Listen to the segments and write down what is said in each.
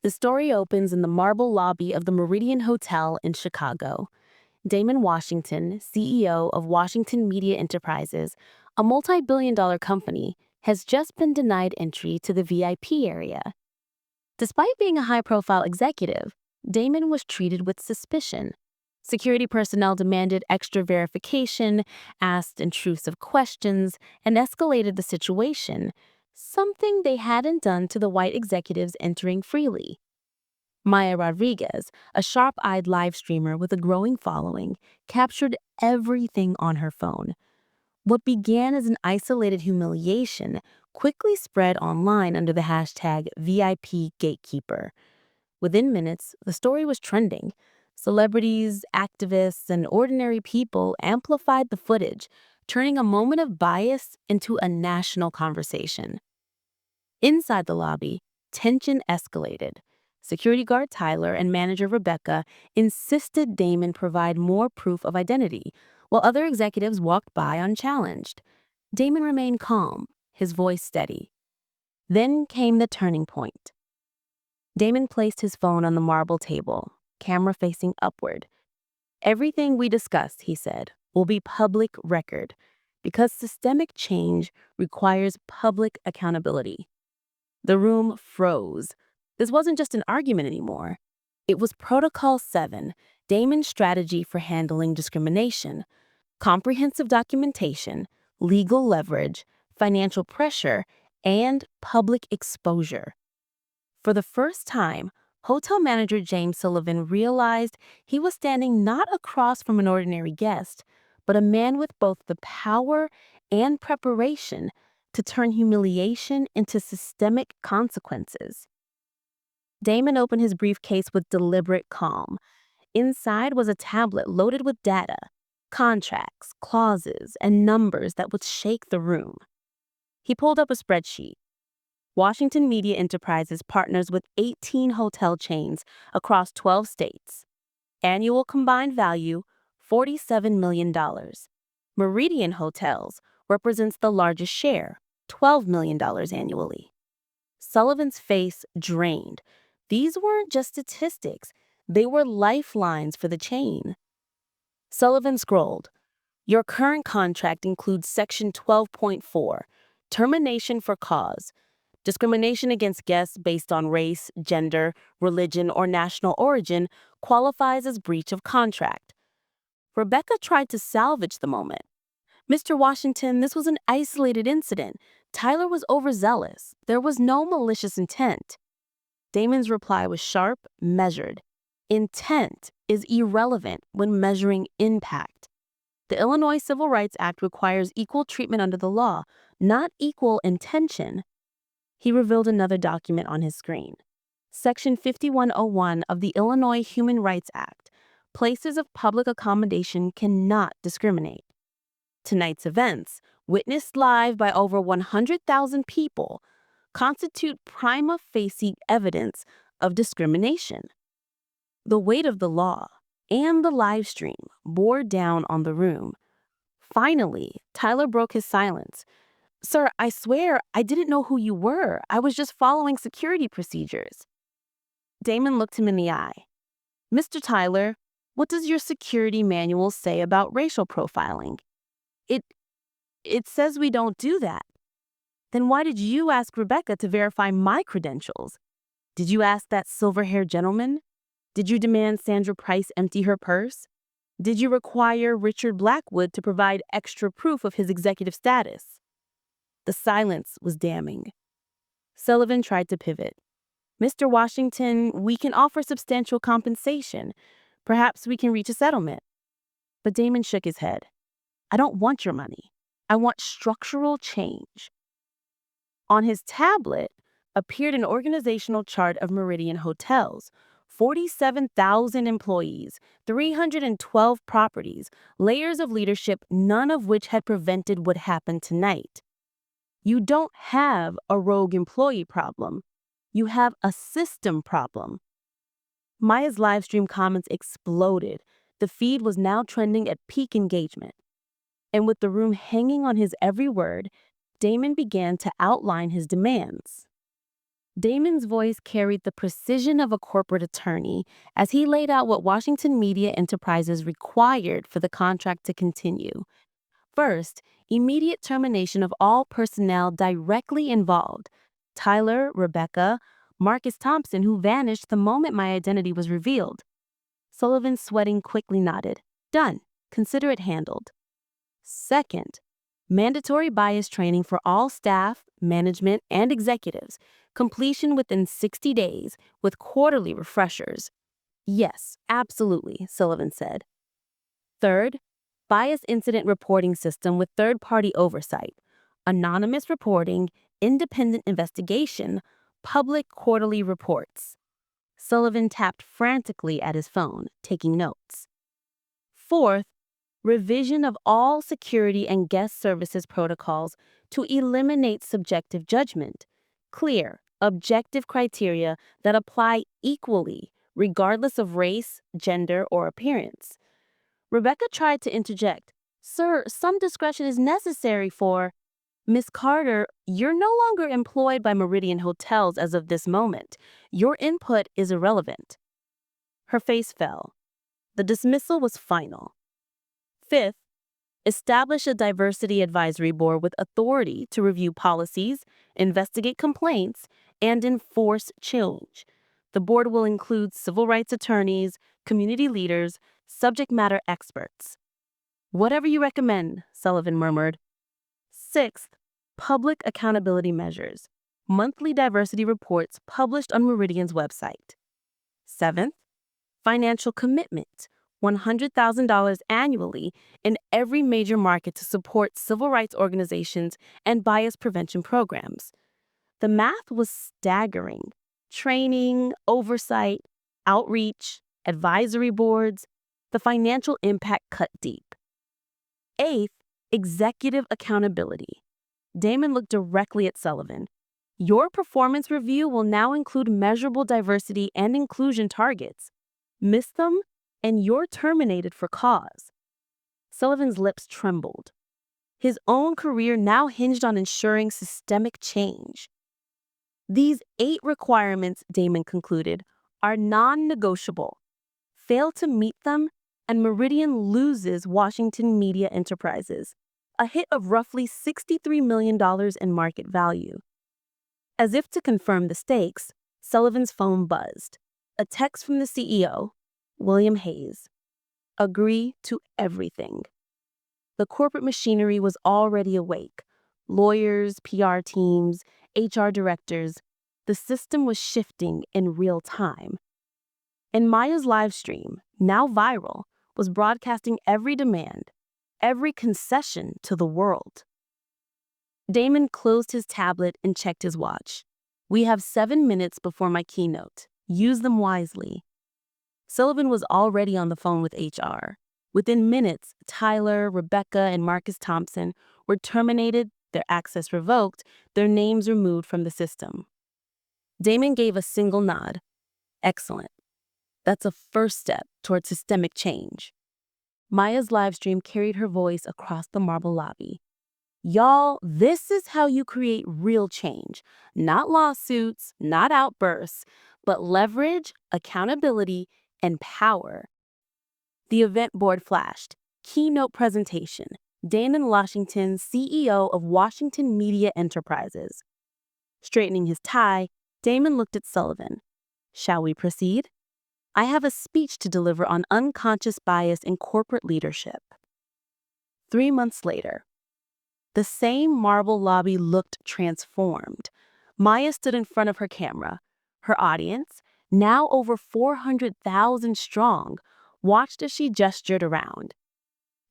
The story opens in the marble lobby of the Meridian Hotel in Chicago. Damon Washington, CEO of Washington Media Enterprises, a multi-billion-dollar company, has just been denied entry to the VIP area. Despite being a high-profile executive, Damon was treated with suspicion. Security personnel demanded extra verification, asked intrusive questions, and escalated the situation, something they hadn't done to the white executives entering freely. Maya Rodriguez, a sharp-eyed live streamer with a growing following, captured everything on her phone. What began as an isolated humiliation quickly spread online under the hashtag VIP Gatekeeper. Within minutes, the story was trending. Celebrities, activists, and ordinary people amplified the footage, turning a moment of bias into a national conversation. Inside the lobby, tension escalated. Security guard Tyler and manager Rebecca insisted Damon provide more proof of identity, while other executives walked by unchallenged. Damon remained calm, his voice steady. Then came the turning point. Damon placed his phone on the marble table, camera facing upward. "Everything we discuss," he said, "will be public record, because systemic change requires public accountability." The room froze. This wasn't just an argument anymore. It was Protocol 7, Damon's strategy for handling discrimination: comprehensive documentation, legal leverage, financial pressure, and public exposure. For the first time, hotel manager James Sullivan realized he was standing not across from an ordinary guest, but a man with both the power and preparation to turn humiliation into systemic consequences. Damon opened his briefcase with deliberate calm. Inside was a tablet loaded with data, contracts, clauses, and numbers that would shake the room. He pulled up a spreadsheet. Washington Media Enterprises partners with 18 hotel chains across 12 states. Annual combined value, $47 million. Meridian Hotels represents the largest share, $12 million annually. Sullivan's face drained. These weren't just statistics, they were lifelines for the chain. Sullivan scrolled. "Your current contract includes Section 12.4, termination for cause. Discrimination against guests based on race, gender, religion, or national origin qualifies as breach of contract." Rebecca tried to salvage the moment. "Mr. Washington, this was an isolated incident. Tyler was overzealous. There was no malicious intent." Damon's reply was sharp, measured. Intent is irrelevant when measuring impact. The Illinois Civil Rights Act requires equal treatment under the law, not equal intention. He revealed another document on his screen. Section 5101 of the Illinois Human Rights Act. Places of public accommodation cannot discriminate. Tonight's events, witnessed live by over 100,000 people, constitute prima facie evidence of discrimination. The weight of the law and the live stream bore down on the room. Finally, Tyler broke his silence. "Sir, I swear I didn't know who you were. I was just following security procedures." Damon looked him in the eye. "Mr. Tyler, what does your security manual say about racial profiling?" It it says we don't do that." "Then why did you ask Rebecca to verify my credentials? Did you ask that silver-haired gentleman? Did you demand Sandra Price empty her purse? Did you require Richard Blackwood to provide extra proof of his executive status?" The silence was damning. Sullivan tried to pivot. "Mr. Washington, we can offer substantial compensation. Perhaps we can reach a settlement." But Damon shook his head. "I don't want your money. I want structural change." On his tablet appeared an organizational chart of Meridian Hotels: 47,000 employees, 312 properties, layers of leadership, none of which had prevented what happened tonight. You don't have a rogue employee problem. You have a system problem. Maya's livestream comments exploded. The feed was now trending at peak engagement. And with the room hanging on his every word, Damon began to outline his demands. Damon's voice carried the precision of a corporate attorney as he laid out what Washington Media Enterprises required for the contract to continue. First, immediate termination of all personnel directly involved. Tyler, Rebecca, Marcus Thompson, who vanished the moment my identity was revealed. Sullivan, sweating, quickly nodded. Done. Consider it handled. Second, mandatory bias training for all staff, management, and executives. Completion within 60 days with quarterly refreshers. Yes, absolutely, Sullivan said. Third, bias incident reporting system with third-party oversight. Anonymous reporting, independent investigation, public quarterly reports. Sullivan tapped frantically at his phone, taking notes. Fourth, revision of all security and guest services protocols to eliminate subjective judgment. Clear, objective criteria that apply equally, regardless of race, gender, or appearance. Rebecca tried to interject. Sir, some discretion is necessary for... Miss Carter, you're no longer employed by Meridian Hotels as of this moment. Your input is irrelevant. Her face fell. The dismissal was final. Fifth, establish a diversity advisory board with authority to review policies, investigate complaints, and enforce change. The board will include civil rights attorneys, community leaders, subject matter experts. Whatever you recommend, Sullivan murmured. Sixth, public accountability measures. Monthly diversity reports published on Meridian's website. Seventh, financial commitment. $100,000 annually in every major market to support civil rights organizations and bias prevention programs. The math was staggering. Training, oversight, outreach, advisory boards, the financial impact cut deep. Eighth, executive accountability. Damon looked directly at Sullivan. Your performance review will now include measurable diversity and inclusion targets. Miss them, and you're terminated for cause. Sullivan's lips trembled. His own career now hinged on ensuring systemic change. These 8 requirements, Damon concluded, are non-negotiable. Fail to meet them, and Meridian loses Washington Media Enterprises, a hit of roughly $63 million in market value. As if to confirm the stakes, Sullivan's phone buzzed. A text from the CEO, William Hayes. Agree to everything. The corporate machinery was already awake. Lawyers, PR teams, HR directors. The system was shifting in real time. And Maya's live stream, now viral, was broadcasting every demand, every concession to the world. Damon closed his tablet and checked his watch. We have 7 minutes before my keynote. Use them wisely. Sullivan was already on the phone with HR. Within minutes, Tyler, Rebecca, and Marcus Thompson were terminated, their access revoked, their names removed from the system. Damon gave a single nod. Excellent. That's a first step toward systemic change. Maya's livestream carried her voice across the marble lobby. Y'all, this is how you create real change. Not lawsuits, not outbursts, but leverage, accountability, and power. The event board flashed. Keynote presentation. Damon Washington, CEO of Washington Media Enterprises. Straightening his tie, Damon looked at Sullivan. Shall we proceed? I have a speech to deliver on unconscious bias in corporate leadership. 3 months later. The same marble lobby looked transformed. Maya stood in front of her camera. Her audience, now over 400,000 strong, watched as she gestured around.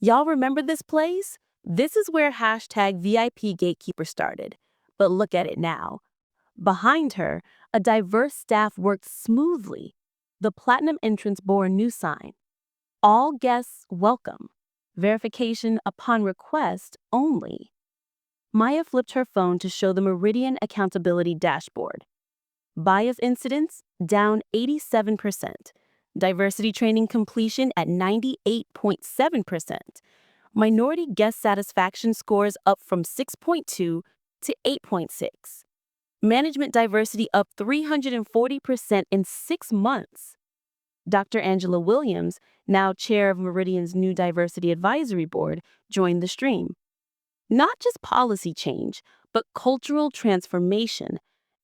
Y'all remember this place? This is where hashtag VIP Gatekeeper started. But look at it now. Behind her, a diverse staff worked smoothly. The platinum entrance bore a new sign. All guests welcome. Verification upon request only. Maya flipped her phone to show the Meridian Accountability Dashboard. Bias incidents down 87%. Diversity training completion at 98.7%. Minority guest satisfaction scores up from 6.2 to 8.6. Management diversity up 340% in 6 months. Dr. Angela Williams, now chair of Meridian's new diversity advisory board, joined the stream. Not just policy change, but cultural transformation.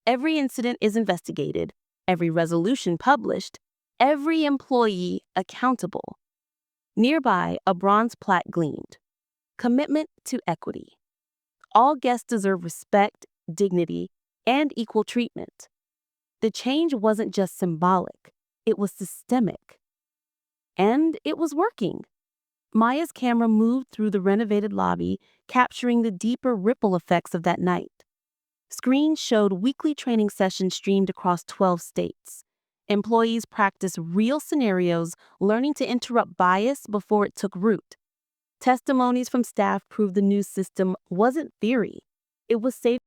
Every incident is investigated, every resolution published, every employee accountable. Nearby, a bronze plaque gleamed. Commitment to equity. All guests deserve respect, dignity, and equal treatment. The change wasn't just symbolic, it was systemic. And it was working. Maya's camera moved through the renovated lobby, capturing the deeper ripple effects of that night. Screens showed weekly training sessions streamed across 12 states. Employees practiced real scenarios, learning to interrupt bias before it took root. Testimonies from staff proved the new system wasn't theory. It was safe.